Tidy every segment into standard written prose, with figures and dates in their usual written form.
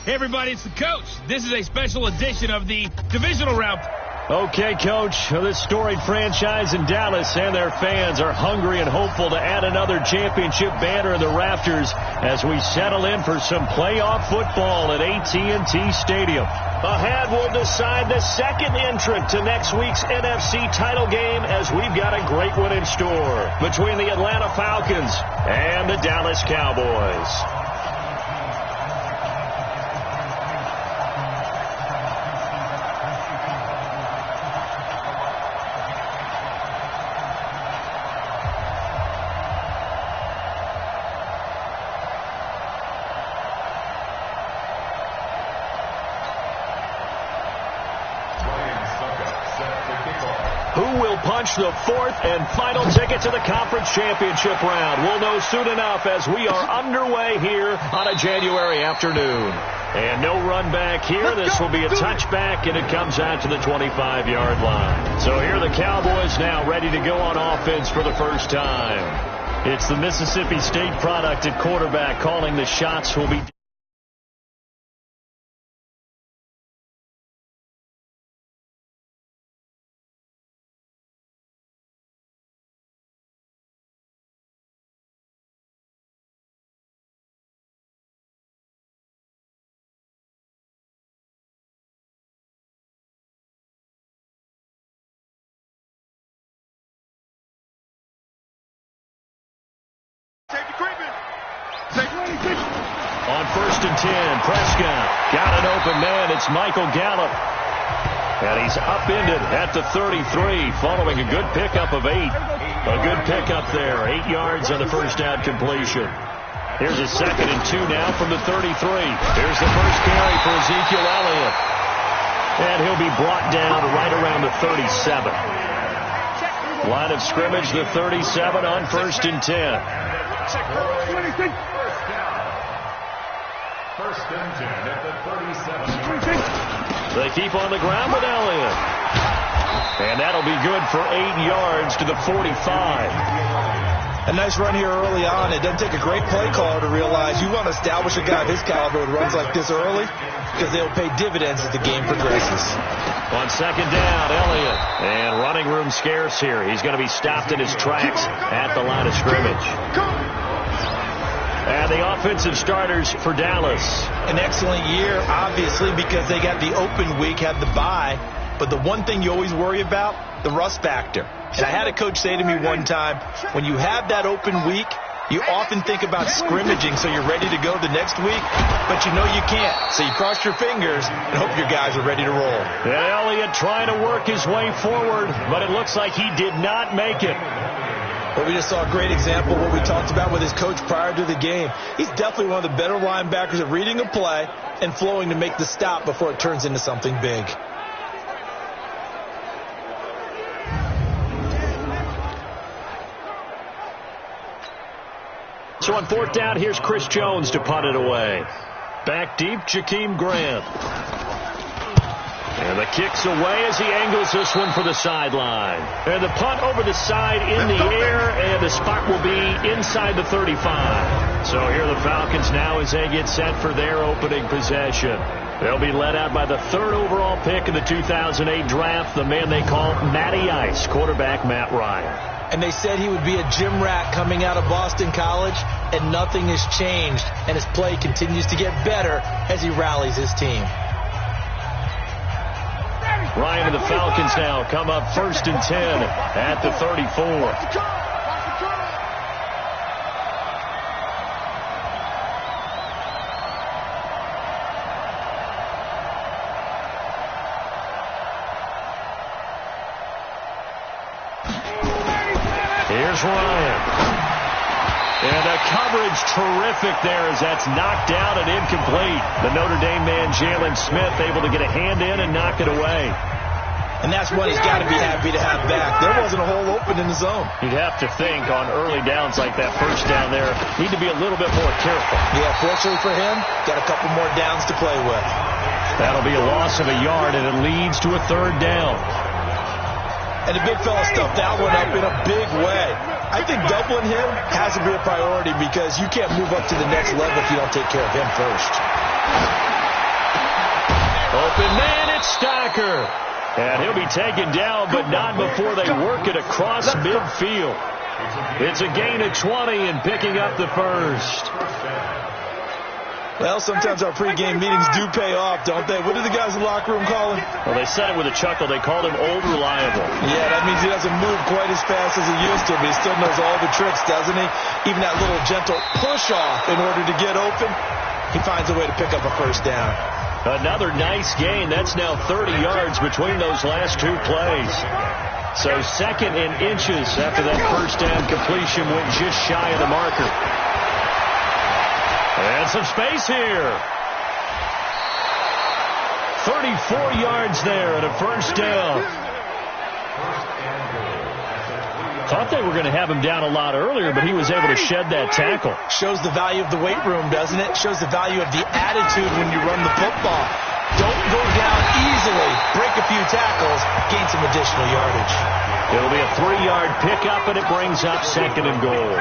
Hey, everybody, it's the coach. This is a special edition of the divisional round. Okay, Coach, this storied franchise in Dallas and their fans are hungry and hopeful to add another championship banner in the rafters as we settle in for some playoff football at AT&T Stadium. Ahead, we'll decide the second entrant to next week's NFC title game as we've got a great one in store between the Atlanta Falcons and the Dallas Cowboys. The fourth and final ticket to the conference championship round. We'll know soon enough as we are underway here on a January afternoon. And no run back here. This will be a touchback, and it comes out to the 25-yard line. So here are the Cowboys now ready to go on offense for the first time. It's the Mississippi State product at quarterback calling the shots. Will be on 1st and 10, Prescott got an open man. It's Michael Gallup. And he's upended at the 33 following a good pickup of 8. A good pickup there. 8 yards on the first down completion. Here's a 2nd and 2 now from the 33. Here's the first carry for Ezekiel Elliott. And he'll be brought down right around the 37. Line of scrimmage, the 37 on 1st and 10. First and 10 at the 37. They keep on the ground with Elliott. And that'll be good for 8 yards to the 45. A nice run here early on. It doesn't take a great play caller to realize you want to establish a guy of his caliber with runs like this early because they'll pay dividends as the game progresses. On 2nd down, Elliott. And running room scarce here. He's going to be stopped in his tracks at the line of scrimmage. And the offensive starters for Dallas. An excellent year, obviously, because they got the open week, had the bye. But the one thing you always worry about, the rust factor. And I had a coach say to me one time, when you have that open week, you often think about scrimmaging so you're ready to go the next week, but you know you can't. So you cross your fingers and hope your guys are ready to roll. And Elliott trying to work his way forward, but it looks like he did not make it. Well, we just saw a great example of what we talked about with his coach prior to the game. He's definitely one of the better linebackers at reading a play and flowing to make the stop before it turns into something big. So on 4th down, here's Chris Jones to punt it away. Back deep, Jakeem Grant. And the kick's away as he angles this one for the sideline. And the punt over the side in the air, and the spot will be inside the 35. So here are the Falcons now as they get set for their opening possession. They'll be led out by the 3rd overall pick in the 2008 draft, the man they call Matty Ice, quarterback Matt Ryan. And they said he would be a gym rat coming out of Boston College, and nothing has changed. And his play continues to get better as he rallies his team. Ryan and the Falcons now come up 1st and 10 at the 34. Here's Ryan. And the coverage terrific there as that's knocked down and incomplete. The Notre Dame man, Jalen Smith, able to get a hand in and knock it away. And that's what he's got to be happy to have back. There wasn't a hole open in the zone. You'd have to think on early downs like that first down there, need to be a little bit more careful. Yeah, fortunately for him, got a couple more downs to play with. That'll be a loss of a yard, and it leads to a 3rd down. And the big fella stuffed that one up in a big way. I think doubling him has to be a priority because you can't move up to the next level if you don't take care of him first. Open man, it's Stacker. And he'll be taken down, but not before they work it across midfield. It's a gain of 20 and picking up the first. Well, sometimes our pregame meetings do pay off, don't they? What do the guys in the locker room call him? Well, they said it with a chuckle. They called him Old Reliable. Yeah, that means he doesn't move quite as fast as he used to, but he still knows all the tricks, doesn't he? Even that little gentle push-off in order to get open, he finds a way to pick up a first down. Another nice gain. That's now 30 yards between those last two plays. So second in inches after that first down completion went just shy of the marker. And some space here. 34 yards there and a first down. Thought they were going to have him down a lot earlier, but he was able to shed that tackle. Shows the value of the weight room, doesn't it? Shows the value of the attitude when you run the football. Don't go down easily. Break a few tackles. Gain some additional yardage. It'll be a 3-yard pickup, and it brings up second and goal.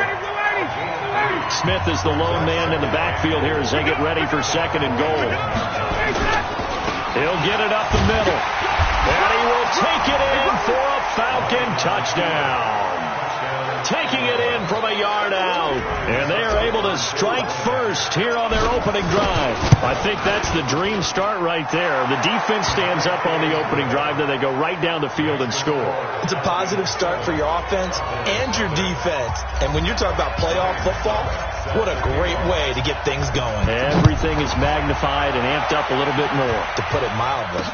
Smith is the lone man in the backfield here as they get ready for second and goal. He'll get it up the middle. And he will take it in for a Falcon touchdown. Taking it in from a yard out. And they are able to strike first here on their opening drive. I think that's the dream start right there. The defense stands up on the opening drive, then they go right down the field and score. It's a positive start for your offense and your defense. And when you're talking about playoff football, what a great way to get things going. Everything is magnified and amped up a little bit more. To put it mildly.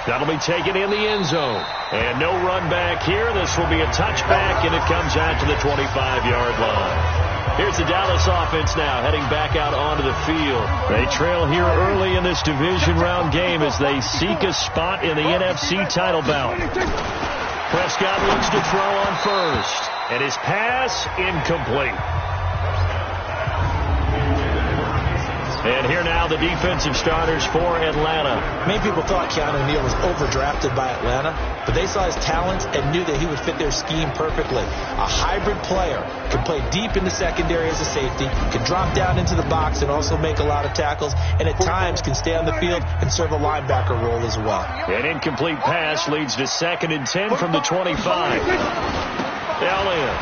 That'll be taken in the end zone. And no run back here. This will be a touchback, and it comes out to the 25-yard line. Here's the Dallas offense now heading back out onto the field. They trail here early in this division round game as they seek a spot in the NFC title bout. Prescott looks to throw on first, and his pass incomplete. And here now the defensive starters for Atlanta. Many people thought Keanu Neal was overdrafted by Atlanta, but they saw his talents and knew that he would fit their scheme perfectly. A hybrid player, can play deep in the secondary as a safety, can drop down into the box and also make a lot of tackles, and at times can stay on the field and serve a linebacker role as well. An incomplete pass leads to 2nd and 10 from the 25. Elliott.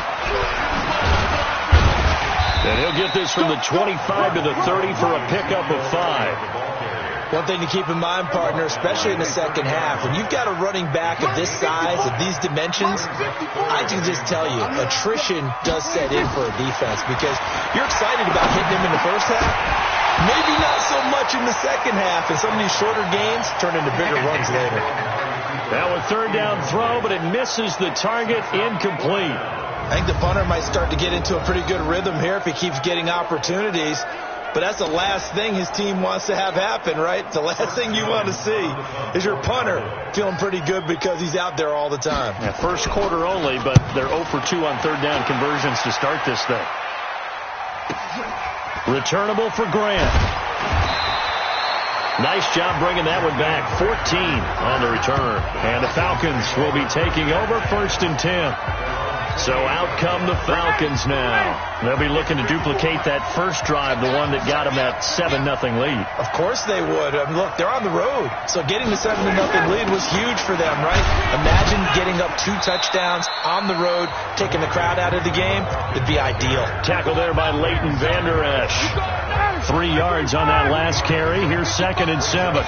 And he'll get this from the 25 to the 30 for a pickup of 5. One thing to keep in mind, partner, especially in the second half, when you've got a running back of this size, of these dimensions, I can just tell you, attrition does set in for a defense because you're excited about hitting him in the first half. Maybe not so much in the second half, and some of these shorter gains turn into bigger runs later. Now a third down throw, but it misses the target, incomplete. I think the punter might start to get into a pretty good rhythm here if he keeps getting opportunities. But that's the last thing his team wants to have happen, right? The last thing you want to see is your punter feeling pretty good because he's out there all the time. Yeah, first quarter only, but they're 0 for 2 on third down conversions to start this thing. Returnable for Grant. Nice job bringing that one back. 14 on the return. And the Falcons will be taking over 1st and 10. So out come the Falcons now. They'll be looking to duplicate that first drive, the one that got them that 7-0 lead. Of course they would. Look, they're on the road. So getting the 7-0 lead was huge for them, right? Imagine getting up 2 touchdowns on the road, taking the crowd out of the game. It'd be ideal. Tackle there by Leighton Vander Esch. 3 yards on that last carry. Here's 2nd and 7.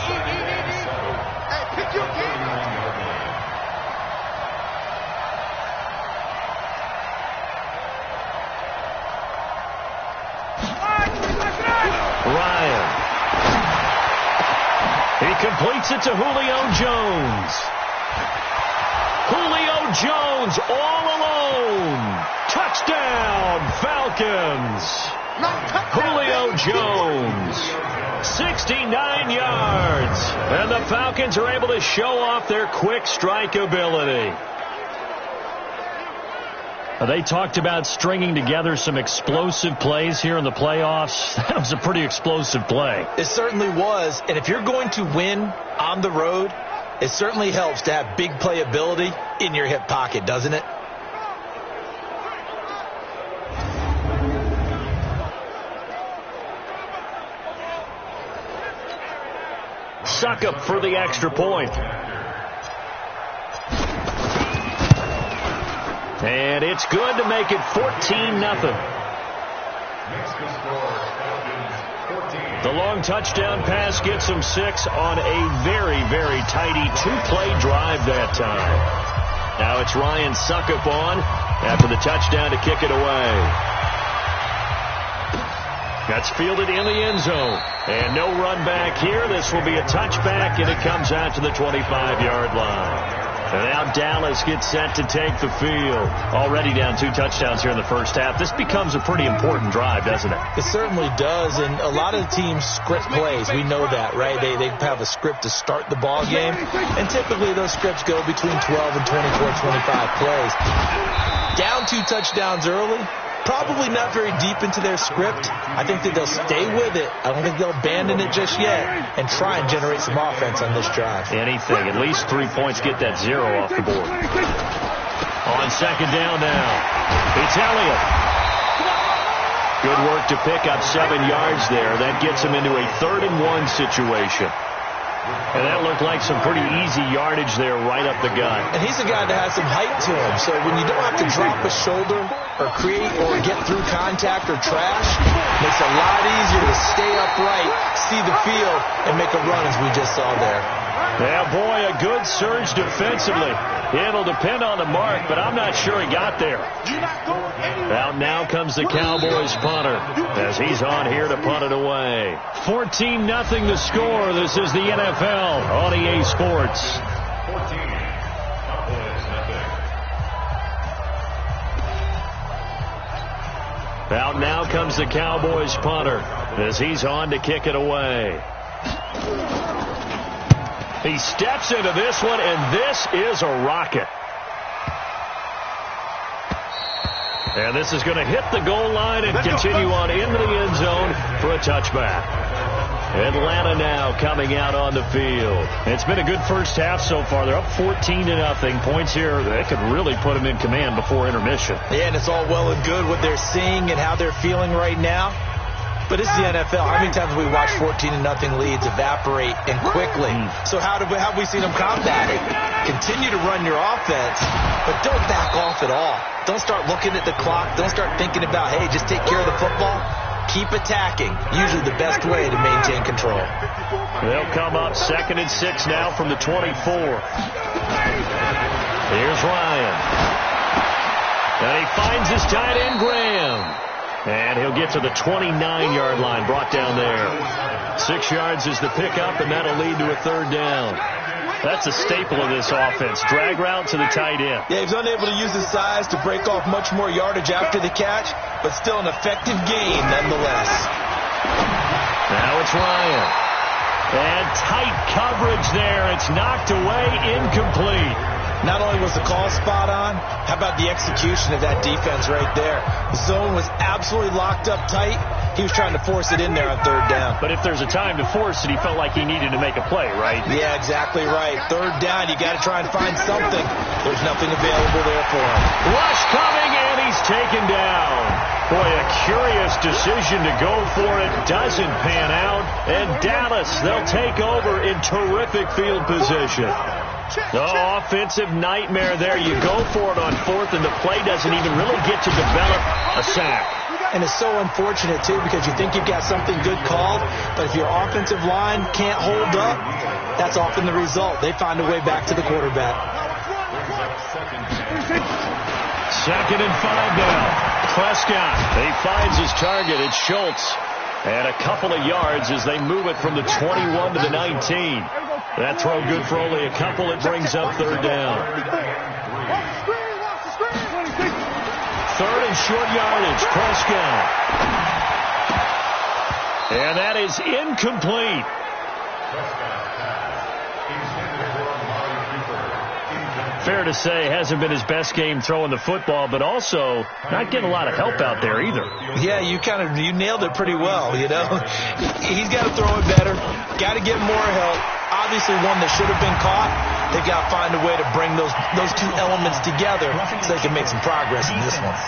Completes it to Julio Jones. Julio Jones all alone. Touchdown, Falcons. Julio Jones, 69 yards. And the Falcons are able to show off their quick strike ability. They talked about stringing together some explosive plays here in the playoffs. That was a pretty explosive play. It certainly was. And if you're going to win on the road, it certainly helps to have big playability in your hip pocket, doesn't it? Suckup for the extra point. And it's good to make it 14-0. The long touchdown pass gets them 6 on a very, very tidy 2-play drive that time. Now it's Ryan Suckup on after the touchdown to kick it away. That's fielded in the end zone. And no run back here. This will be a touchback, and it comes out to the 25-yard line. And now Dallas gets set to take the field. Already down 2 touchdowns here in the first half. This becomes a pretty important drive, doesn't it? It certainly does, and a lot of teams script plays. We know that, right? They have a script to start the ball game, and typically those scripts go between 12 and 24, 25 plays. Down 2 touchdowns early. Probably not very deep into their script. I think that they'll stay with it. I don't think they'll abandon it just yet and try and generate some offense on this drive. Anything. At least 3 points. Get that 0 off the board. On second down now. It's Elliott. Good work to pick up 7 yards there. That gets him into a 3rd and 1 situation. And that looked like some pretty easy yardage there right up the gut. And he's a guy that has some height to him. So when you don't have to drop a shoulder or create or get through contact or trash, it makes it a lot easier to stay upright, see the field, and make a run as we just saw there. Yeah, boy, a good surge defensively. It'll depend on the mark, but I'm not sure he got there. Out now comes the Cowboys punter as he's on here to punt it away. 14-0 the score. This is the NFL on EA Sports. Out now comes the Cowboys punter as he's on to kick it away. He steps into this one, and this is a rocket. And this is going to hit the goal line and continue on into the end zone for a touchback. Atlanta now coming out on the field. It's been a good first half so far. They're up 14-0. Points here that could really put them in command before intermission. Yeah, and it's all well and good what they're seeing and how they're feeling right now. But it's the NFL. How many times have we watched 14-0 leads evaporate and quickly? So how have we seen them combat it? Continue to run your offense, but don't back off at all. Don't start looking at the clock. Don't start thinking about, hey, just take care of the football. Keep attacking. Usually the best way to maintain control. They'll come up 2nd and 6 now from the 24. Here's Ryan. And he finds his tight end, Graham. And he'll get to the 29-yard line, brought down there. 6 yards is the pickup, and that'll lead to a 3rd down. That's a staple of this offense. Drag route to the tight end. Yeah, he's unable to use his size to break off much more yardage after the catch, but still an effective gain nonetheless. Now it's Ryan. And tight coverage there. It's knocked away, incomplete. Not only was the call spot on, how about the execution of that defense right there? The zone was absolutely locked up tight. He was trying to force it in there on 3rd down. But if there's a time to force it, he felt like he needed to make a play, right? Yeah, exactly right. 3rd down, you got to try and find something. There's nothing available there for him. Rush coming, and he's taken down. Boy, a curious decision to go for it. Doesn't pan out. And Dallas, they'll take over in terrific field position. Oh, offensive nightmare there. You go for it on 4th, and the play doesn't even really get to develop a sack. And it's so unfortunate, too, because you think you've got something good called, but if your offensive line can't hold up, that's often the result. They find a way back to the quarterback. 2nd and 5 now. Prescott, he finds his target. It's Schultz. And a couple of yards as they move it from the 21 to the 19. That throw good for only a couple. It brings up 3rd down. 3rd and short yardage. Prescott. And that is incomplete. Fair to say, hasn't been his best game throwing the football, but also not getting a lot of help out there either. Yeah, you nailed it pretty well, you know. He's got to throw it better. Got to get more help. Obviously one that should have been caught. They've got to find a way to bring those 2 elements together so they can make some progress in this one.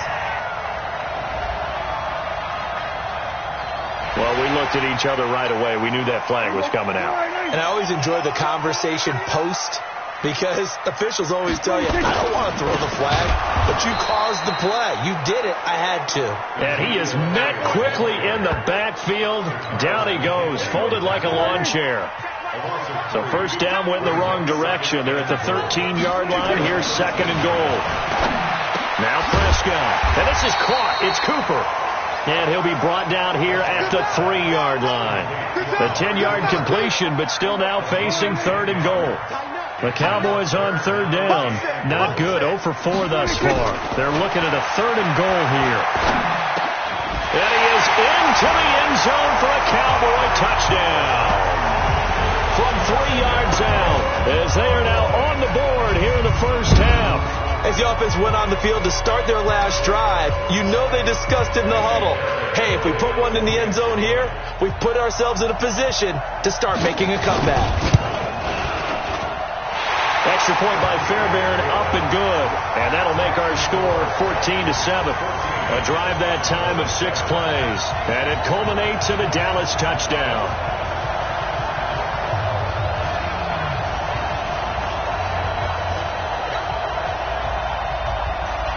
Well, we look looked at each other right away. We knew that flag was coming out. And I always enjoy the conversation post, because officials always tell you, I don't want to throw the flag, but you caused the play. You did it. I had to. And he is met quickly in the backfield. Down he goes, folded like a lawn chair. So first down went in the wrong direction. They're at the 13-yard line. Here's second and goal. Now Prescott. And this is caught. It's Cooper. And he'll be brought down here at the 3-yard line. The 10-yard completion, but still now facing third and goal. The Cowboys on third down. Not good. 0 for 4 thus far. They're looking at a third and goal here. And he is into the end zone for a Cowboy touchdown. From 3 yards out, as they are now on the board here in the first half. As the offense went on the field to start their last drive, you know they discussed in the huddle, hey, if we put one in the end zone here, we've put ourselves in a position to start making a comeback. Extra point by Fairbairn, up and good. And that'll make our score 14-7. A drive that time of 6 plays. And it culminates in a Dallas touchdown.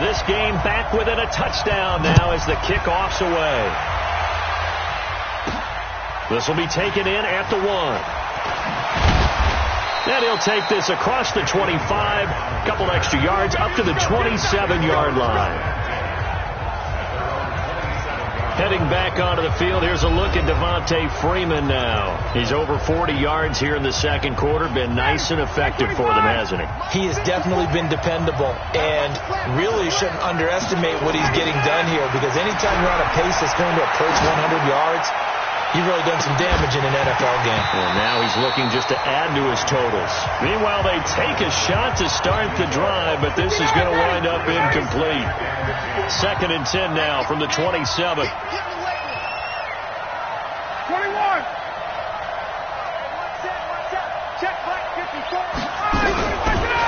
This game back within a touchdown now as the kickoff's away. This will be taken in at the 1. And he'll take this across the 25, a couple extra yards up to the 27-yard line. Heading back onto the field, here's a look at Devontae Freeman now. He's over 40 yards here in the second quarter. Been nice and effective for them, hasn't he? He has definitely been dependable, and really shouldn't underestimate what he's getting done here, because anytime you're on a pace that's going to approach 100 yards, you've really done some damage in an NFL game. And now he's looking just to add to his totals. Meanwhile, they take a shot to start the drive, but this is going to wind up incomplete. Second and 10 now from the 27. 21.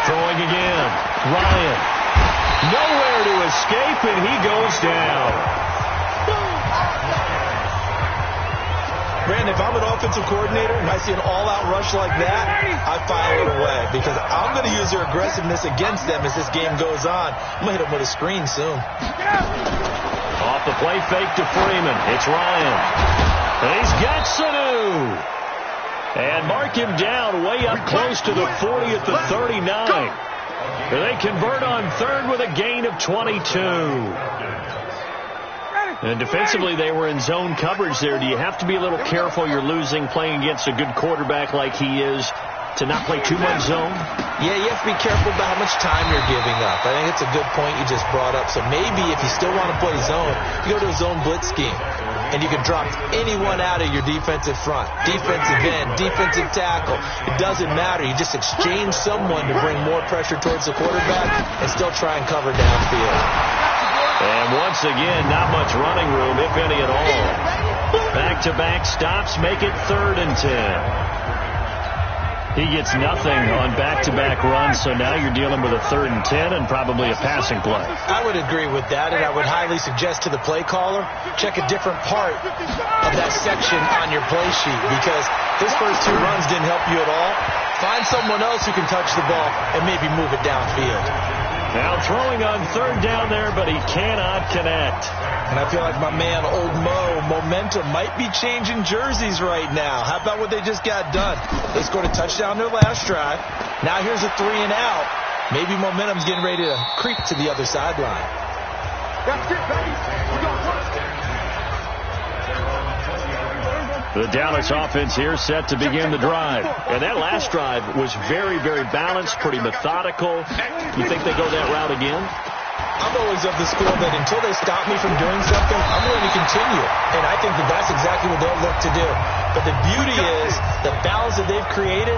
Throwing again. Ryan. Nowhere to escape, and he goes down. Brandon, if I'm an offensive coordinator and I see an all-out rush like that, I file it away, because I'm going to use their aggressiveness against them as this game goes on. I'm going to hit them with a screen soon. Off the play fake to Freeman. It's Ryan. And he's got Sanu. And mark him down way up close to the 40 at the 39. And they convert on third with a gain of 22. And defensively, they were in zone coverage there. Do you have to be a little careful? You're losing playing against a good quarterback like he is to not play too much zone? Yeah, you have to be careful about how much time you're giving up. I think it's a good point you just brought up. So maybe if you still want to play zone, you go to a zone blitz scheme. And you can drop anyone out of your defensive front, defensive end, defensive tackle. It doesn't matter. You just exchange someone to bring more pressure towards the quarterback and still try and cover downfield. And once again, not much running room, if any at all. Back-to-back stops make it 3rd and 10. He gets nothing on back-to-back runs, so now you're dealing with a 3rd and 10 and probably a passing play. I would agree with that, and I would highly suggest to the play caller, check a different part of that section on your play sheet, because his first 2 runs didn't help you at all. Find someone else who can touch the ball and maybe move it downfield. Now throwing on 3rd down there, but he cannot connect. And I feel like my man, Old Mo, momentum might be changing jerseys right now. How about what they just got done? They scored a touchdown their last drive. Now here's a 3 and out. Maybe momentum's getting ready to creep to the other sideline. That's it, baby. We got one. The Dallas offense here set to begin the drive. And that last drive was very, very balanced, pretty methodical. You think they go that route again? I'm always of the school that until they stop me from doing something, I'm going to continue. And I think that that's exactly what they'll look to do. But the beauty is the balance that they've created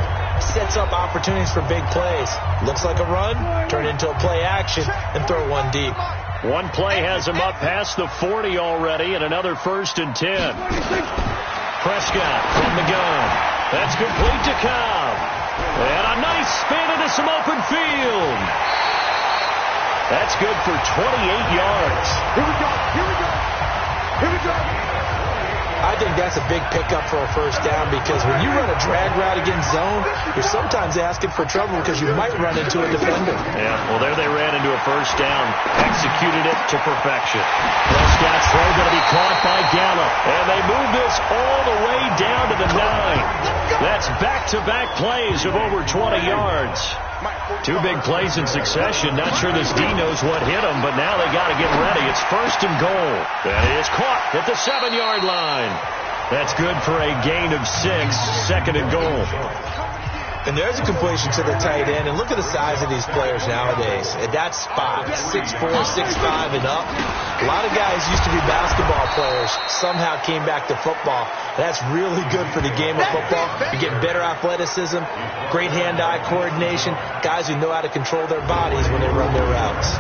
sets up opportunities for big plays. Looks like a run, turn into a play action, and throw one deep. One play has him up past the 40 already, and another 1st and 10. Prescott from the gun. That's complete to Cobb. And a nice spin into some open field. That's good for 28 yards. Here we go. Here we go. Here we go. I think that's a big pickup for a first down because when you run a drag route against zone, you're sometimes asking for trouble because you might run into a defender. Yeah, well, there they ran into a first down. Executed it to perfection. Prescott's throw going to be caught by Gallup. And they move this all the way down to the 9. That's back-to-back plays of over 20 yards. 2 big plays in succession. Not sure this D knows what hit him, but now they got to get ready. It's first and goal. That is caught at the 7-yard line. That's good for a gain of 6, second and goal. And there's a completion to the tight end. And look at the size of these players nowadays. At that spot, 6'4", 6'5", and up. A lot of guys used to be basketball players, somehow came back to football. That's really good for the game of football. You get better athleticism, great hand-eye coordination, guys who know how to control their bodies when they run their routes.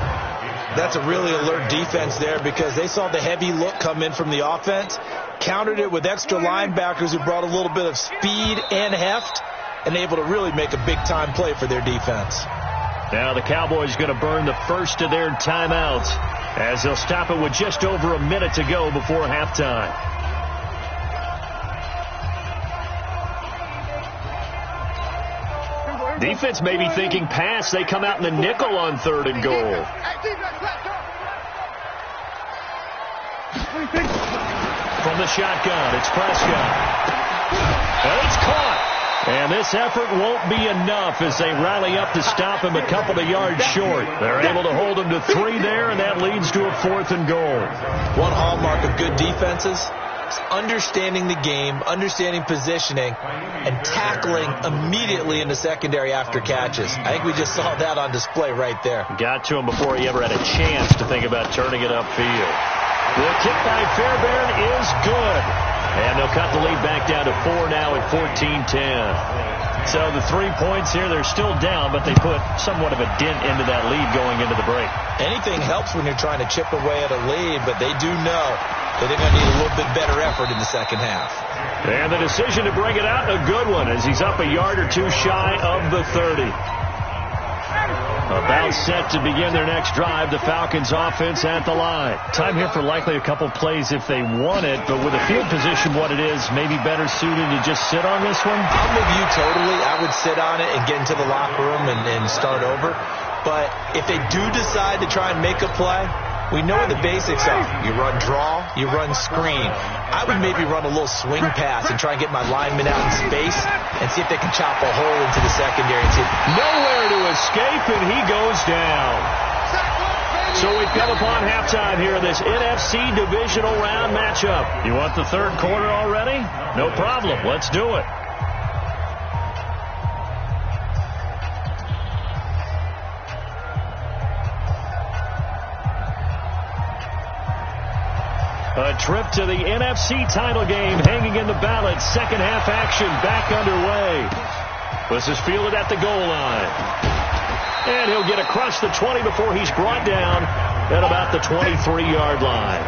That's a really alert defense there because they saw the heavy look come in from the offense, countered it with extra linebackers who brought a little bit of speed and heft, and able to really make a big-time play for their defense. Now the Cowboys going to burn the first of their timeouts as they'll stop it with just over a minute to go before halftime. Defense may be thinking pass. They come out in the nickel on 3rd and goal. From the shotgun, it's Prescott. And it's caught. And this effort won't be enough as they rally up to stop him a couple of yards short. They're able to hold him to 3 there, and that leads to a 4th and goal. One hallmark of good defenses is understanding the game, understanding positioning, and tackling immediately in the secondary after catches. I think we just saw that on display right there. Got to him before he ever had a chance to think about turning it upfield. The kick by Fairbairn is good. And they'll cut the lead back down to 4 now at 14-10. So the 3 points here, they're still down, but they put somewhat of a dent into that lead going into the break. Anything helps when you're trying to chip away at a lead, but they do know that they're going to need a little bit better effort in the second half. And the decision to bring it out, a good one, as he's up a yard or 2 shy of the 30. About set to begin their next drive, the Falcons offense at the line. Time here for likely a couple plays if they want it, but with the field position what it is, maybe better suited to just sit on this one? I'm with you totally. I would sit on it and get into the locker room and start over. But if they do decide to try and make a play, we know what the basics are. You run draw, you run screen. I would maybe run a little swing pass and try and get my linemen out in space and see if they can chop a hole into the secondary. And see nowhere to escape, and he goes down. So we've come upon halftime here in this NFC divisional round matchup. You want the 3rd quarter already? No problem. Let's do it. A trip to the NFC title game hanging in the balance. Second half action back underway. This is fielded at the goal line. And he'll get across the 20 before he's brought down at about the 23-yard line.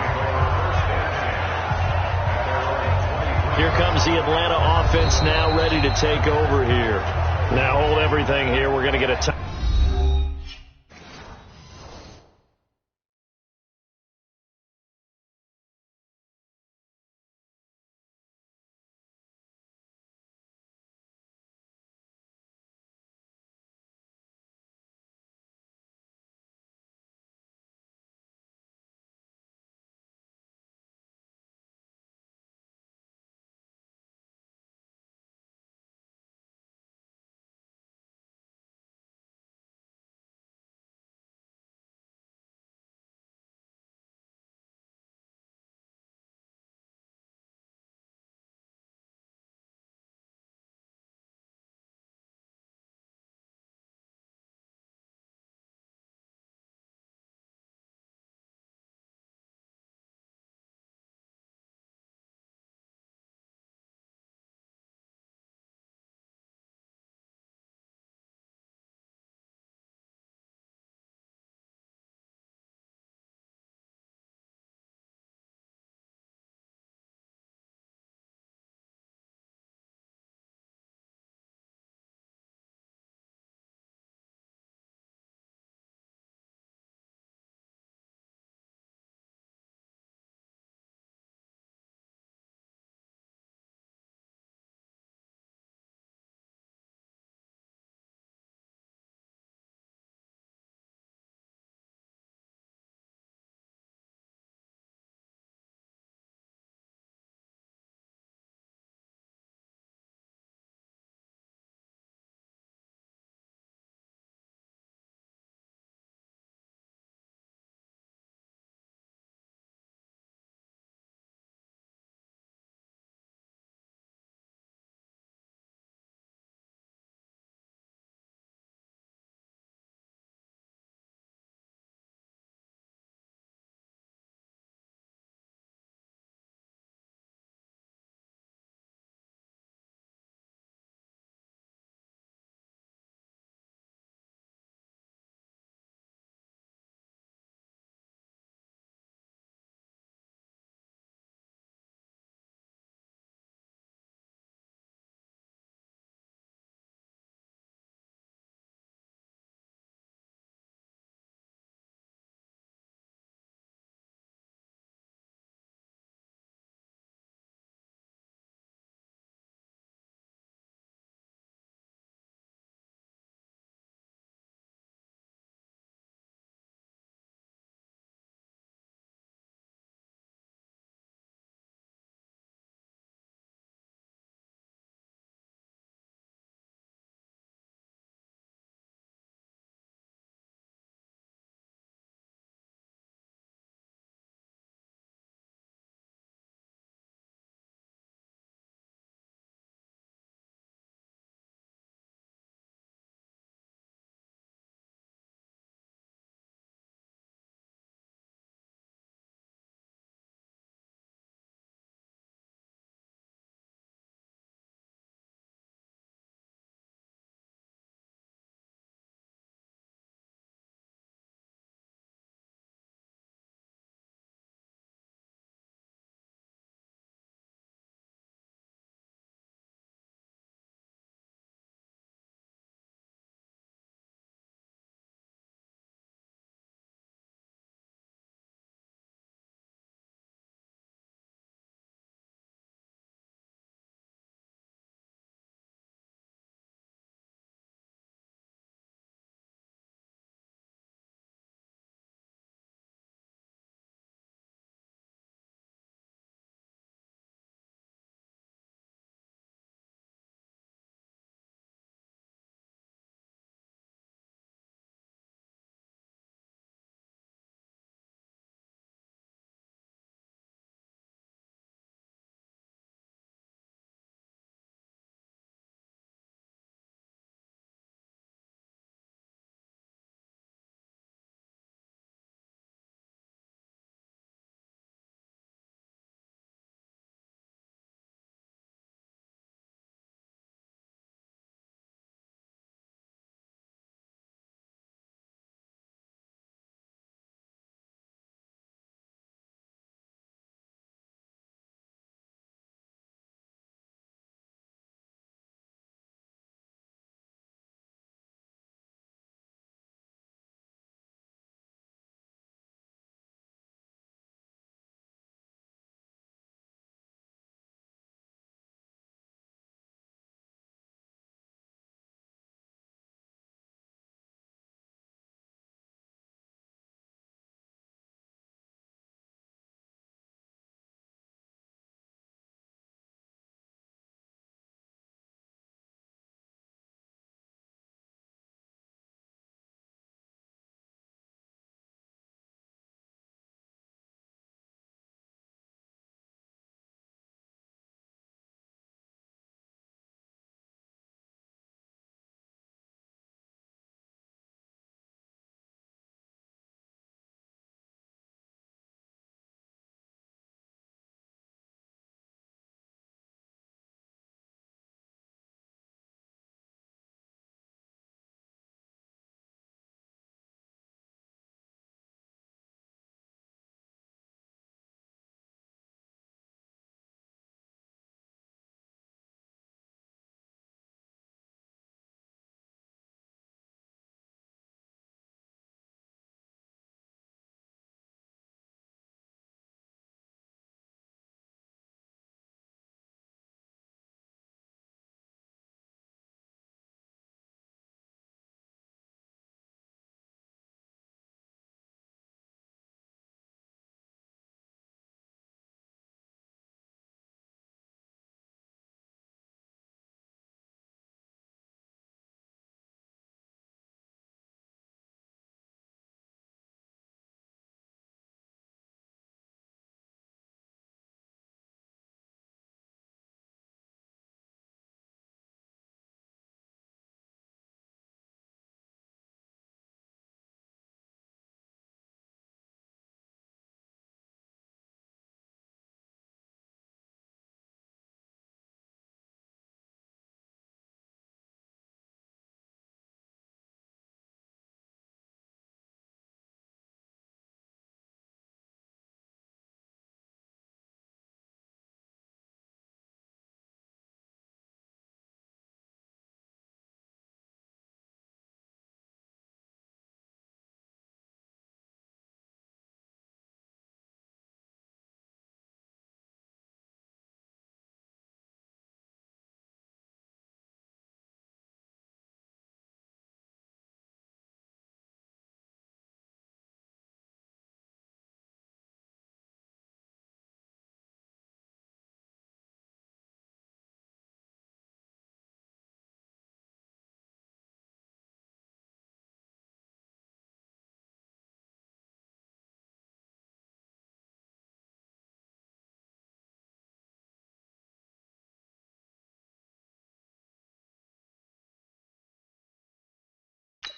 Here comes the Atlanta offense now ready to take over here. Now hold everything here. We're going to get a time.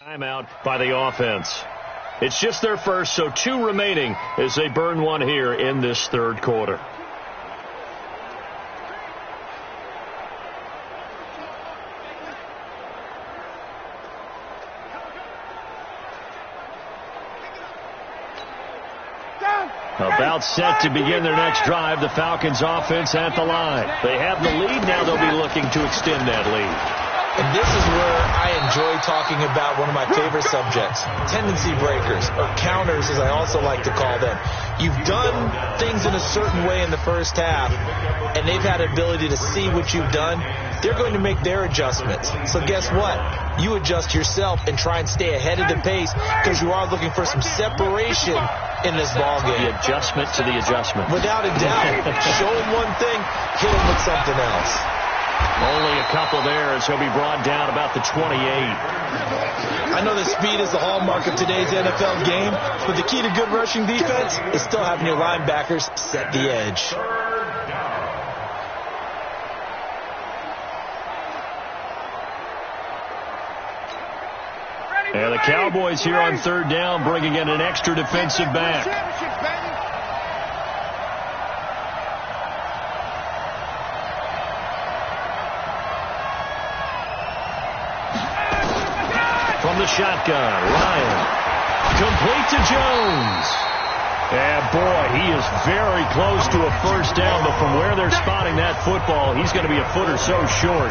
Timeout by the offense. It's just their first, so 2 remaining as they burn one here in this third quarter. About set to begin their next drive, the Falcons offense at the line. They have the lead, now they'll be looking to extend that lead. And this is where I enjoy talking about one of my favorite subjects, tendency breakers, or counters as I also like to call them. You've done things in a certain way in the first half, and they've had ability to see what you've done. They're going to make their adjustments. So guess what? You adjust yourself and try and stay ahead of the pace because you are looking for some separation in this ballgame. The adjustment to the adjustment. Without a doubt. Show him one thing, hit him with something else. Only a couple there as he'll be brought down about the 28. I know that speed is the hallmark of today's NFL game, but the key to good rushing defense is still having your linebackers set the edge. And the Cowboys here on third down bringing in an extra defensive back. From the shotgun, Ryan. Complete to Jones. And boy, he is very close to a first down, but from where they're spotting that football, he's going to be a foot or so short.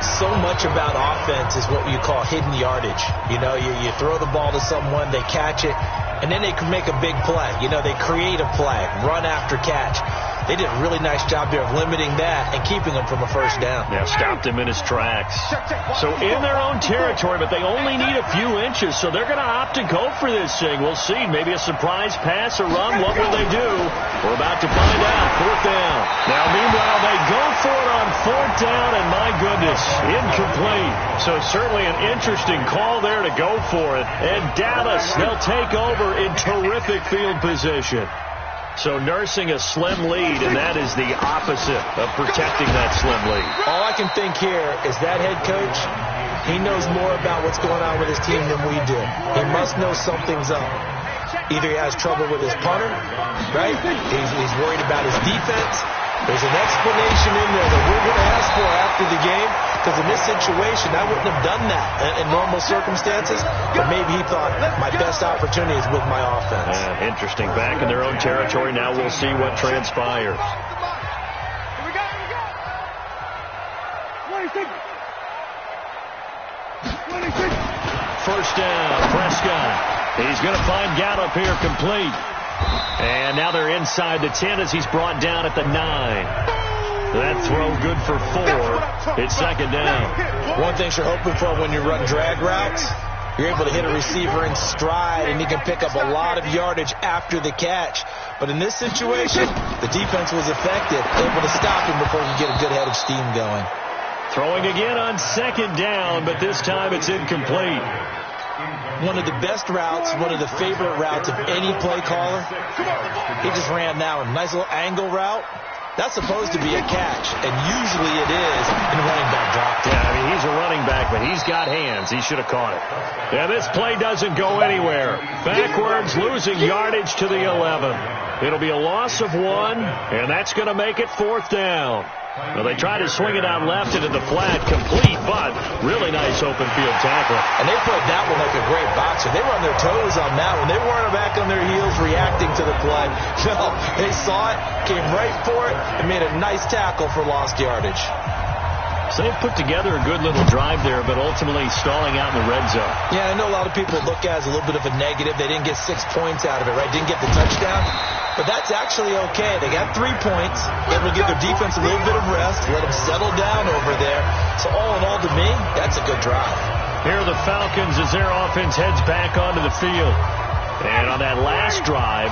So much about offense is what you call hidden yardage. You know, you throw the ball to someone, they catch it, and then they can make a big play. You know, they create a play, run after catch. They did a really nice job there of limiting that and keeping him from a first down. Yeah, stopped him in his tracks. So in their own territory, but they only need a few inches, so they're going to opt to go for this thing. We'll see. Maybe a surprise pass or run. What will they do? We're about to find out. Fourth down. Now, meanwhile, they go for it on fourth down, and my goodness, incomplete. So certainly an interesting call there to go for it. And Dallas, they'll take over in terrific field position. So nursing a slim lead, and that is the opposite of protecting that slim lead. All I can think here is that head coach, he knows more about what's going on with his team than we do. He must know something's up. Either he has trouble with his punter, right? He's worried about his defense. There's an explanation in there that we're going to ask for after the game, because in this situation, I wouldn't have done that in normal circumstances, but maybe he thought my best opportunity is with my offense. Interesting. Back in their own territory. Now we'll see what transpires. Here we go. 26. First down, Prescott. He's going to find Gallup here complete. And now they're inside the 10 as he's brought down at the 9. That throw good for 4. It's second down. One thing you're hoping for when you run drag routes, you're able to hit a receiver in stride, and he can pick up a lot of yardage after the catch. But in this situation, the defense was effective, able to stop him before he could get a good head of steam going. Throwing again on second down, but this time it's incomplete. One of the best routes, one of the favorite routes of any play caller. He just ran that one. Nice little angle route. That's supposed to be a catch, and usually it is in running back drop. Yeah, I mean, he's a running back, but he's got hands. He should have caught it. Yeah, this play doesn't go anywhere. Backwards, losing yardage to the 11. It'll be a loss of 1, and that's going to make it fourth down. Well, they tried to swing it out left into the flat, complete, but really nice open field tackle. And they played that one like a great boxer. They were on their toes on that one. They weren't back on their heels reacting to the play. No, they saw it, came right for it, and made a nice tackle for lost yardage. So they've put together a good little drive there, but ultimately stalling out in the red zone. Yeah, I know a lot of people look at it as a little bit of a negative. They didn't get 6 points out of it, right? Didn't get the touchdown. But that's actually okay. They got 3 points. Able to give their defense a little bit of rest, let them settle down over there. So all in all, to me, that's a good drive. Here are the Falcons as their offense heads back onto the field. And on that last drive,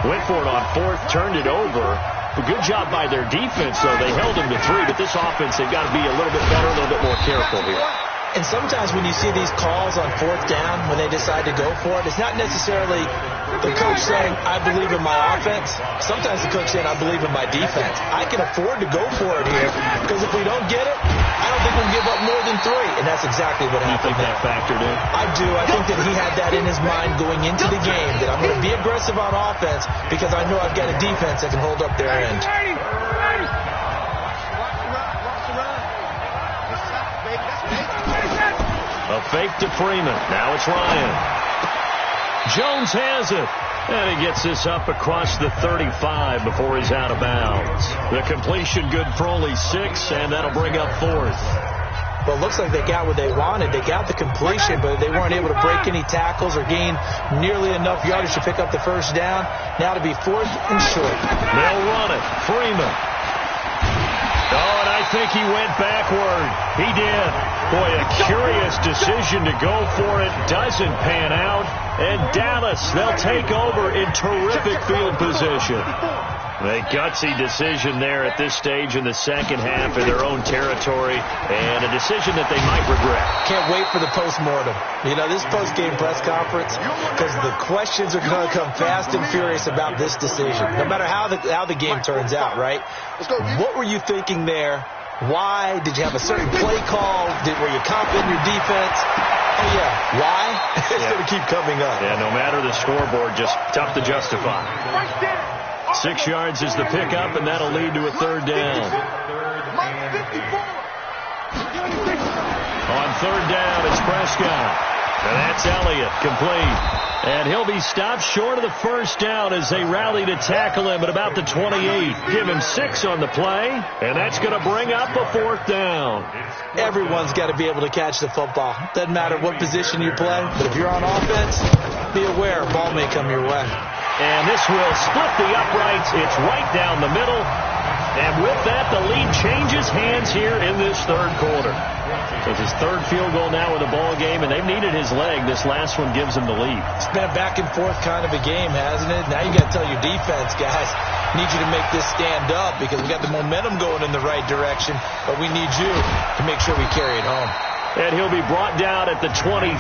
went for it on fourth, turned it over. A good job by their defense, though. They held them to 3, but this offense, they've got to be a little bit better, a little bit more careful here. And sometimes when you see these calls on fourth down, when they decide to go for it, it's not necessarily the coach saying, I believe in my offense. Sometimes the coach saying, I believe in my defense. I can afford to go for it here, because if we don't get it, I don't think we'll give up more than 3. And that's exactly what happened. You think that factored in? I do. I think that he had that in his mind going into the game, that I'm going to be aggressive on offense because I know I've got a defense that can hold up their end. A fake to Freeman. Now it's Ryan. Jones has it. And he gets this up across the 35 before he's out of bounds. The completion good for only 6, and that'll bring up 4th. Well, it looks like they got what they wanted. They got the completion, but they weren't able to break any tackles or gain nearly enough yardage to pick up the first down. Now to be 4th and short. They'll run it. Freeman. Oh, and I think he went backward. He did. Boy, a curious decision to go for it. Doesn't pan out. And Dallas, they'll take over in terrific field position. A gutsy decision there at this stage in the second half in their own territory, and a decision that they might regret. Can't wait for the postmortem. You know, this post-game press conference, because the questions are going to come fast and furious about this decision, no matter how the game turns out, right? What were you thinking there? Why? Did you have a certain play call? Were you confident in your defense? Oh, yeah. Why? It's going to keep coming up. Yeah, no matter the scoreboard, just tough to justify. 6 yards is the pickup, and that'll lead to a 3rd down. On 3rd down, it's Prescott. And that's Elliott, complete. And he'll be stopped short of the first down as they rally to tackle him at about the 28. Give him 6 on the play, and that's going to bring up a 4th down. Everyone's got to be able to catch the football. Doesn't matter what position you play, but if you're on offense, be aware a ball may come your way. And this will split the uprights. It's right down the middle. And with that, the lead changes hands here in this 3rd quarter. So it's his 3rd field goal now in the ball game, and they've needed his leg. This last one gives him the lead. It's been a back and forth kind of a game, hasn't it? Now you got to tell your defense, guys, need you to make this stand up because we got the momentum going in the right direction, but we need you to make sure we carry it home. And he'll be brought down at the 23,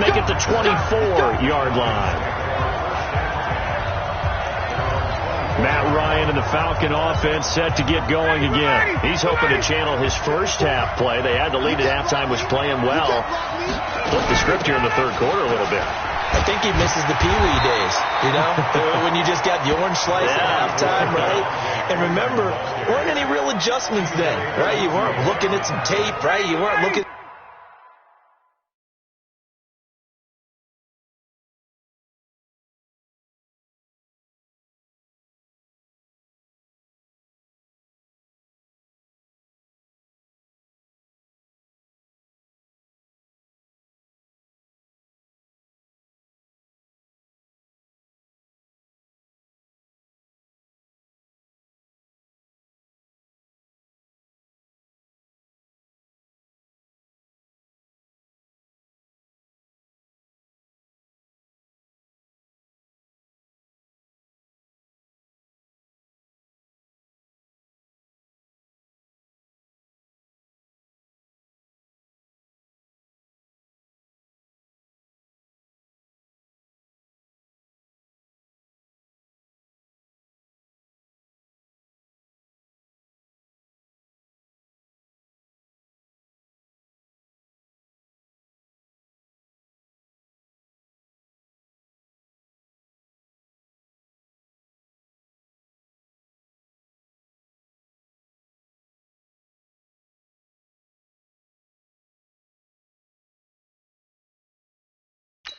make it the 24-yard line. Matt Ryan and the Falcon offense set to get going again. He's hoping to channel his first half play. They had the lead at halftime, was playing well. Flip the script here in the 3rd quarter a little bit. I think he misses the Pee Wee days, you know, when you just got the orange slice at halftime, right? And remember, weren't any real adjustments then, right? You weren't looking at some tape, right? You weren't looking.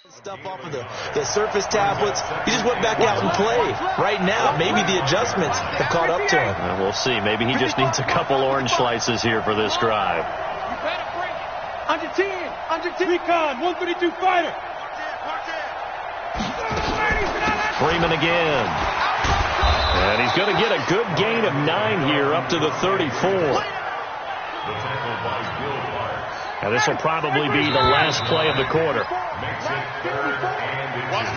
Stuff off of the surface tablets. He just went back out and played. Right now, maybe the adjustments have caught up to him. Well, we'll see. Maybe he just needs a couple orange slices here for this drive. Under 10. Under 10. Recon. 132 fighter. Freeman again. And he's going to get a good gain of 9 here up to the 34. Now this will probably be the last play of the quarter.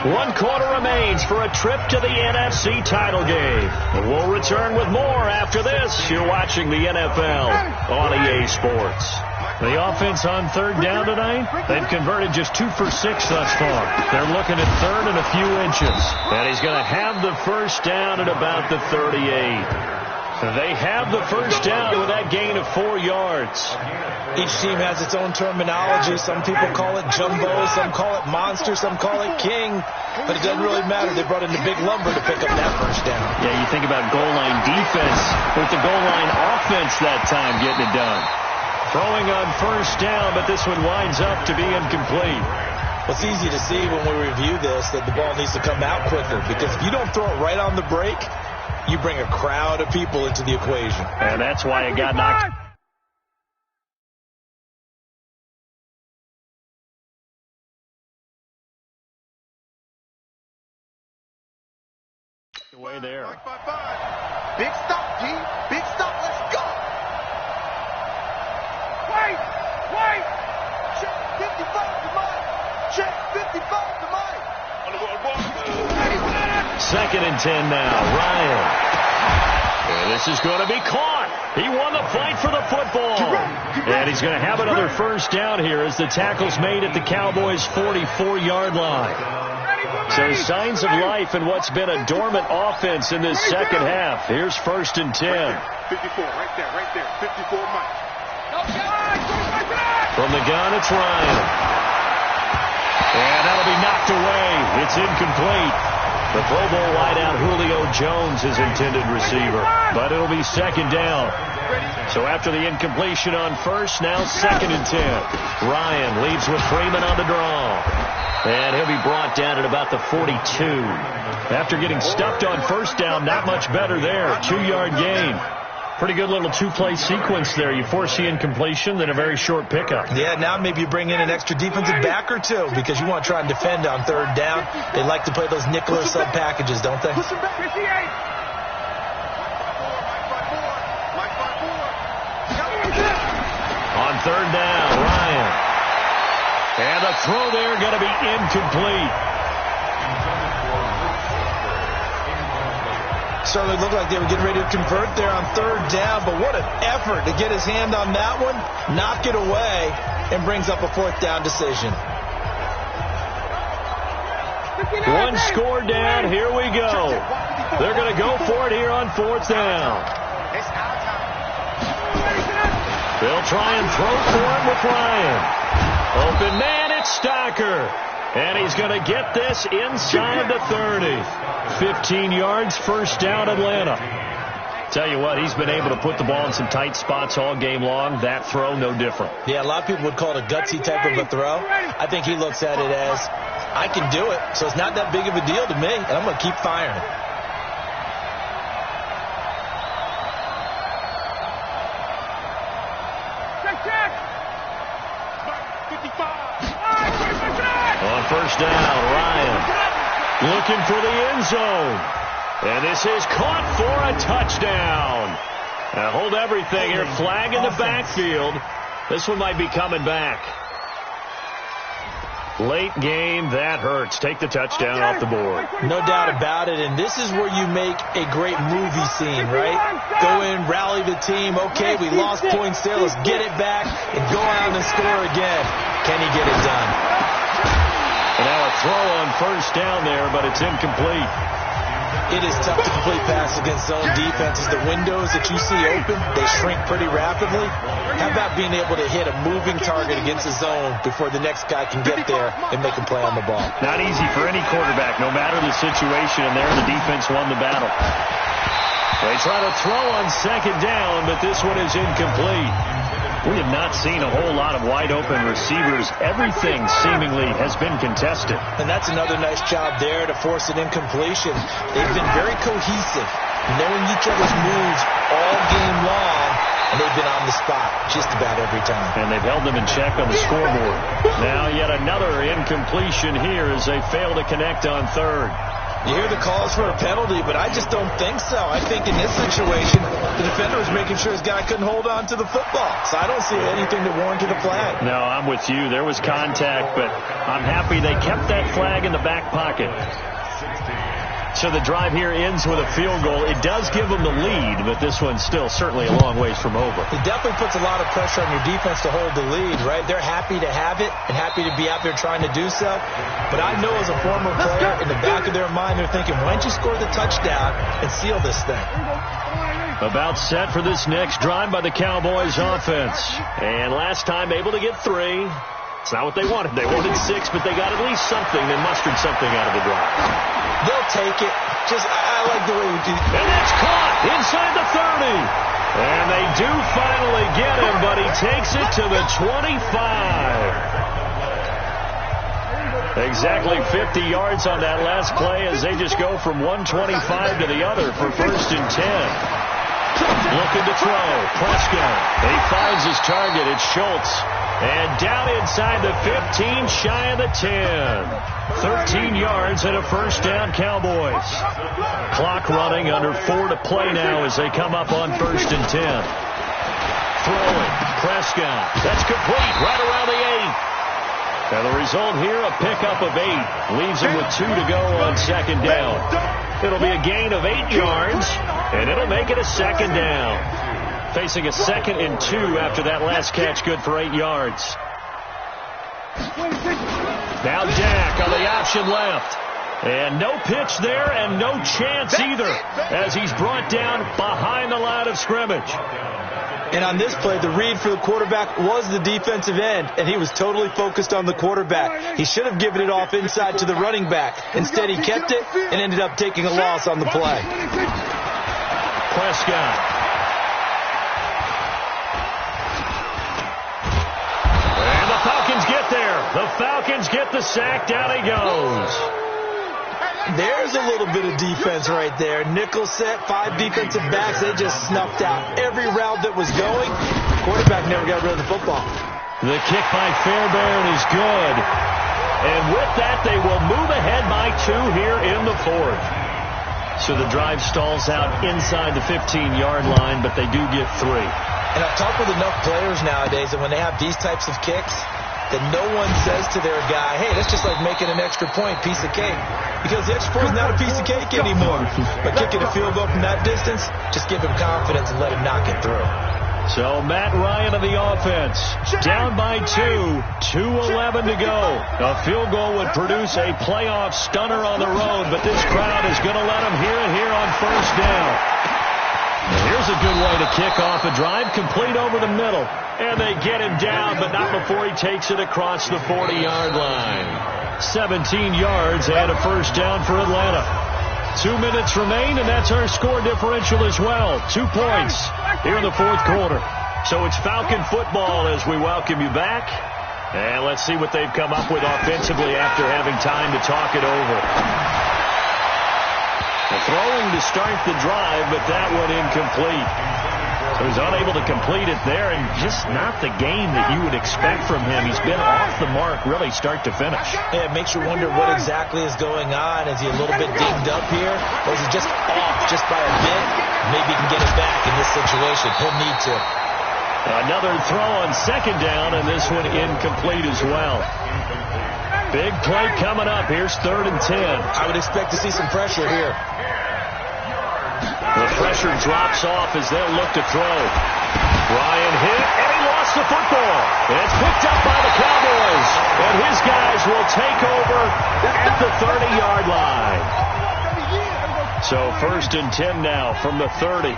1 quarter remains for a trip to the NFC title game. And we'll return with more after this. You're watching the NFL on EA Sports. The offense on 3rd down tonight, they've converted just 2 for 6 thus far. They're looking at 3rd and a few inches. And he's going to have the first down at about the 38. They have the first down with that gain of 4 yards. Each team has its own terminology. Some people call it jumbo, some call it monster, some call it king. But it doesn't really matter. They brought in the big lumber to pick up that first down. Yeah, you think about goal line defense with the goal line offense that time getting it done. Throwing on first down, but this one winds up to be incomplete. Well, it's easy to see when we review this that the ball needs to come out quicker, because if you don't throw it right on the break, you bring a crowd of people into the equation. And that's why it got knocked away there. Big stop, G. Big stop. Let's go. Wait. Check 55 to Mike. Check 55 to Mike. 2nd and 10 now. Ryan. And this is going to be caught. He won the fight for the football. And he's going to have another first down here as the tackle's made at the Cowboys' 44-yard line. So signs of life in what's been a dormant offense in this second half. Here's 1st and 10. 54, right there. 54 Mike. From the gun, it's Ryan. And that'll be knocked away. It's incomplete. The Pro Bowl wideout Julio Jones is intended receiver, but it'll be 2nd down. So after the incompletion on first, now 2nd and 10. Ryan leaves with Freeman on the draw. And he'll be brought down at about the 42. After getting stuffed on first down, not much better there. 2-yard gain. Pretty good little 2-play sequence there. You force the incompletion, then a very short pickup. Yeah, now maybe you bring in an extra defensive back or two because you want to try and defend on 3rd down. They like to play those nickel or sub packages, don't they? On 3rd down, Ryan. And the throw there going to be incomplete. Certainly looked like they were getting ready to convert there on 3rd down, but what an effort to get his hand on that one, knock it away, and brings up a 4th down decision. One score down, here we go. They're going to go for it here on 4th down. They'll try and throw for him with Ryan. Open man, it's Stocker. And he's going to get this inside the 30. 15 yards, first down, Atlanta. Tell you what, he's been able to put the ball in some tight spots all game long. That throw, no different. Yeah, a lot of people would call it a gutsy type of a throw. I think he looks at it as, I can do it, so it's not that big of a deal to me, and I'm going to keep firing. On first down, Ryan looking for the end zone. And this is caught for a touchdown. Now hold everything here. Flag in the backfield. This one might be coming back. Late game, that hurts. Take the touchdown off the board. No doubt about it, and this is where you make a great movie scene, right? Go in, rally the team. Okay, we lost points there. Let's get it back and go out and score again. Can he get it done? And now a throw on first down there, but it's incomplete. It is tough to complete passes against zone defenses. The windows that you see open, they shrink pretty rapidly. How about being able to hit a moving target against the zone before the next guy can get there and make a play on the ball? Not easy for any quarterback, no matter the situation, and there the defense won the battle. They try to throw on second down, but this one is incomplete. We have not seen a whole lot of wide-open receivers. Everything seemingly has been contested. And that's another nice job there to force an incompletion. They've been very cohesive, knowing each other's moves all game long, and they've been on the spot just about every time. And they've held them in check on the scoreboard. Now yet another incompletion here as they fail to connect on third. You hear the calls for a penalty, but I just don't think so. I think in this situation, the defender was making sure his guy couldn't hold on to the football. So I don't see anything to warrant a flag. No, I'm with you. There was contact, but I'm happy they kept that flag in the back pocket. So the drive here ends with a field goal. It does give them the lead, but this one's still certainly a long ways from over. It definitely puts a lot of pressure on your defense to hold the lead, right? They're happy to have it and happy to be out there trying to do so. But I know as a former player, in the back of their mind, they're thinking, why don't you score the touchdown and seal this thing? About set for this next drive by the Cowboys offense. And last time able to get 3. It's not what they wanted. They wanted 6, but they got at least something. They mustered something out of the drive. They'll take it. I like the way you do. And it's caught inside the 30. And they do finally get him, but he takes it to the 25. Exactly 50 yards on that last play as they just go from 125 to the other for 1st and 10. Looking to throw. Prescott. He finds his target. It's Schultz. And down inside the 15, shy of the 10. 13 yards and a 1st down, Cowboys. Clock running, under 4 to play now as they come up on 1st and 10. Throwing. Prescott. That's complete right around the 8. And the result here, a pickup of 8. Leaves him with 2 to go on 2nd down. It'll be a gain of 8 yards, and it'll make it a 2nd down. Facing a 2nd and 2 after that last catch, good for 8 yards. Now Dak on the option left. And no pitch there and no chance either as he's brought down behind the line of scrimmage. And on this play, the read for the quarterback was the defensive end, and he was totally focused on the quarterback. He should have given it off inside to the running back. Instead, he kept it and ended up taking a loss on the play. Prescott. And the Falcons get there. The Falcons get the sack. Down he goes. There's a little bit of defense right there. Nickel set, 5 defensive backs. They just snuffed out every route that was going. Quarterback never got rid of the football. The kick by Fairbairn is good. And with that, they will move ahead by 2 here in the 4th. So the drive stalls out inside the 15-yard line, but they do get 3. And I've talked with enough players nowadays that when they have these types of kicks, that no one says to their guy, hey, that's just like making an extra point, piece of cake. Because the extra point is not a piece of cake anymore. But kicking a field goal from that distance, just give him confidence and let him knock it through. So Matt Ryan of the offense, down by 2, 2:11 to go. A field goal would produce a playoff stunner on the road, but this crowd is going to let him hear it here on 1st down. Here's a good way to kick off a drive, complete over the middle. And they get him down, but not before he takes it across the 40-yard line. 17 yards and a 1st down for Atlanta. 2 minutes remain, and that's our score differential as well. 2 points here in the 4th quarter. So it's Falcon football as we welcome you back. And let's see what they've come up with offensively after having time to talk it over. Throwing to start the drive, but that one incomplete. So he's unable to complete it there, and just not the game that you would expect from him. He's been off the mark really start to finish. Yeah, it makes you wonder what exactly is going on. Is he a little bit dinged up here, or is he just off just by a bit? Maybe he can get it back in this situation. He'll need to. Another throw on 2nd down, and this one incomplete as well. Big play coming up. Here's 3rd and 10. I would expect to see some pressure here. The pressure drops off as they'll look to throw. Ryan hit, and he lost the football. And it's picked up by the Cowboys. And his guys will take over at the 30-yard line. So 1st and 10 now from the 30.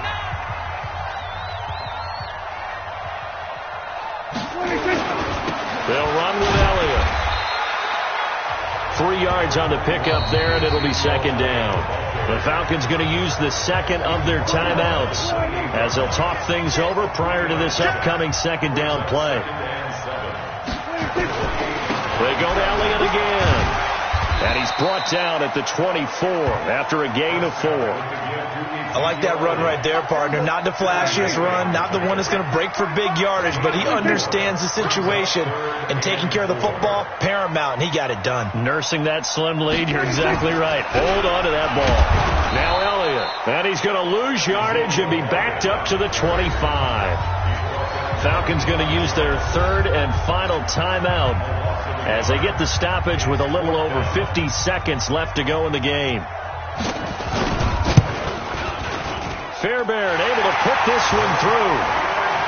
They'll run with Elliott. 3 yards on the pickup there, and it'll be 2nd down. The Falcons going to use the 2nd of their timeouts as they'll talk things over prior to this upcoming 2nd down play. They go to Elliott again. And he's brought down at the 24 after a gain of 4. I like that run right there, partner. Not the flashiest run, not the one that's going to break for big yardage, but he understands the situation, and taking care of the football, paramount, and he got it done. Nursing that slim lead, you're exactly right. Hold on to that ball. Now Elliott, and he's going to lose yardage and be backed up to the 25. Falcons going to use their 3rd and final timeout as they get the stoppage with a little over 50 seconds left to go in the game. Fairbairn able to put this one through.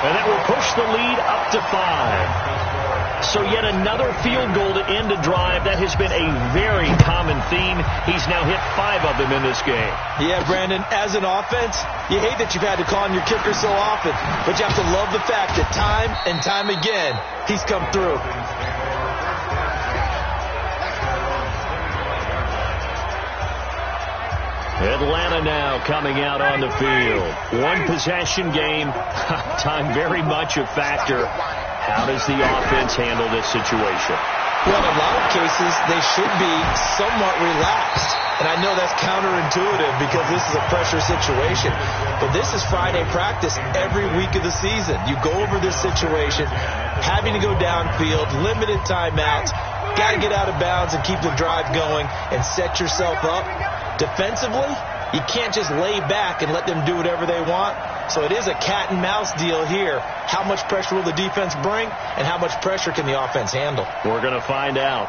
And that will push the lead up to 5. So yet another field goal to end a drive. That has been a very common theme. He's now hit 5 of them in this game. Yeah, Brandon, as an offense, you hate that you've had to call on your kicker so often, but you have to love the fact that time and time again, he's come through. Atlanta now coming out on the field. One possession game. Time very much a factor. How does the offense handle this situation? Well, in a lot of cases, they should be somewhat relaxed. And I know that's counterintuitive because this is a pressure situation. But this is Friday practice every week of the season. You go over this situation, having to go downfield, limited timeouts, got to get out of bounds and keep the drive going and set yourself up. Defensively, you can't just lay back and let them do whatever they want. So it is a cat and mouse deal here. How much pressure will the defense bring, and how much pressure can the offense handle? We're going to find out.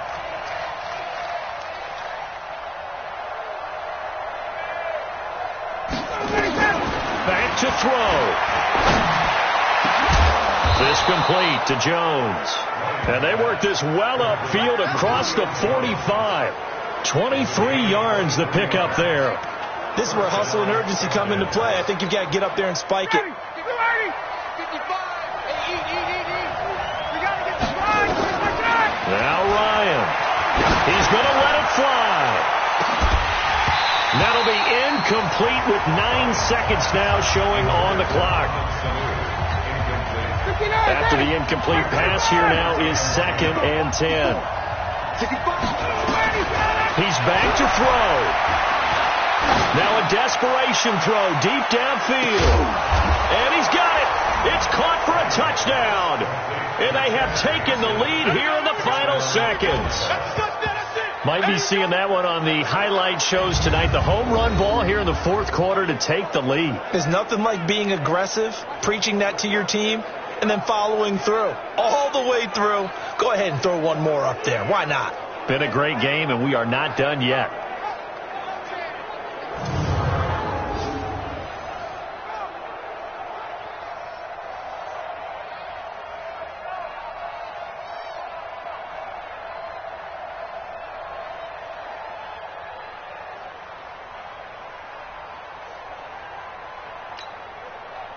Back to throw. This complete to Jones. And they work this well upfield across the 45. 23 yards the pick up there. This is where hustle and urgency come into play. I think you've got to get up there and spike it. Now Ryan. He's going to let it fly. That'll be incomplete with 9 seconds now showing on the clock. After the incomplete pass, here now is 2nd and 10. He's back to throw. Now a desperation throw deep downfield. And he's got it. It's caught for a touchdown. And they have taken the lead here in the final seconds. Might be seeing that one on the highlight shows tonight. The home run ball here in the 4th quarter to take the lead. There's nothing like being aggressive, preaching that to your team, and then following through. All the way through. Go ahead and throw one more up there. Why not? Been a great game, and we are not done yet.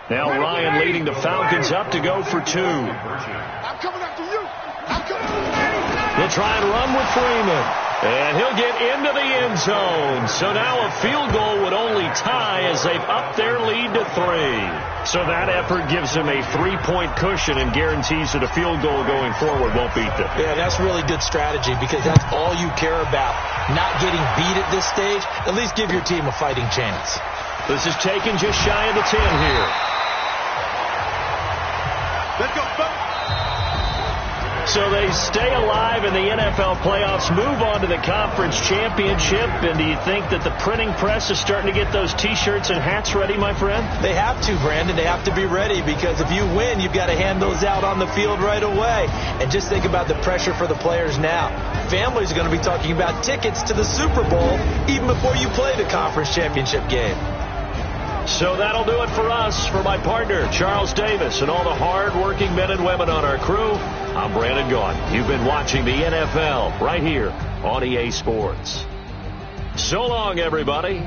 Now Ryan leading the Falcons up to go for 2. I'm coming after you. I'm coming after you. They'll try and run with Freeman. And he'll get into the end zone. So now a field goal would only tie as they've upped their lead to 3. So that effort gives them a 3-point cushion and guarantees that a field goal going forward won't beat them. Yeah, that's really good strategy because that's all you care about. Not getting beat at this stage. At least give your team a fighting chance. This is taken just shy of the 10 here. Let's go, folks. So they stay alive in the NFL playoffs, move on to the conference championship. And do you think that the printing press is starting to get those T-shirts and hats ready, my friend? They have to, Brandon. They have to be ready because if you win, you've got to hand those out on the field right away. And just think about the pressure for the players now. Families are going to be talking about tickets to the Super Bowl even before you play the conference championship game. So that'll do it for us. For my partner, Charles Davis, and all the hard-working men and women on our crew, I'm Brandon Gaudin. You've been watching the NFL right here on EA Sports. So long, everybody.